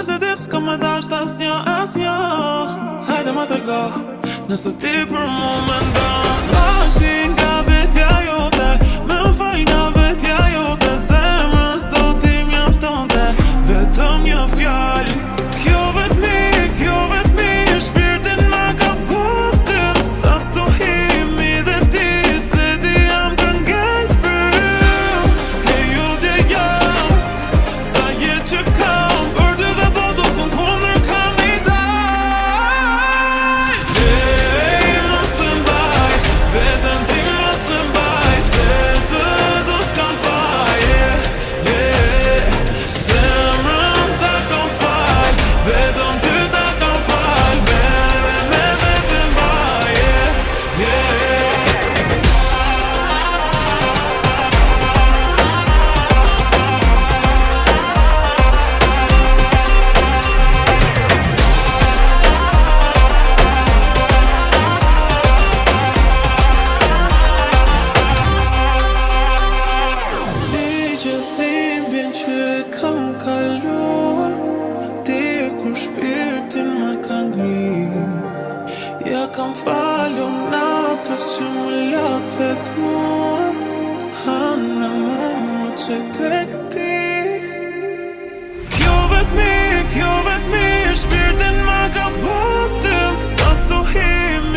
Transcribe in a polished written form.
se ti s'ka me dasht asnjë Hajde ma trego nëse ti për mu mendon Ti nga vetja jote me më fal nga vetja jote Zemrën s'do ti mjaftonte vetëm një fjallë Kjo vetëmi shpirtin ma ka botëm Sa s'tohimi dhe ti se di jam të ngell frym E ju t'je jam sa jetë që kam Për ty dhe botu s'un kundër kam i daj mos e mbaj vetën ti mos e mbaj Se të du s'kan faj Zemrën ta kom fal vetëm ty ta kom fal Me vetën mbaj Ligje dhimbjen që kam kaluar Ti kur shpirtin ma ka ngri Ja kam falur natës që më lat vet mua Hana më që tek ti Kjo vetëmi shpirtin ma ka botëm Sa s'tohimi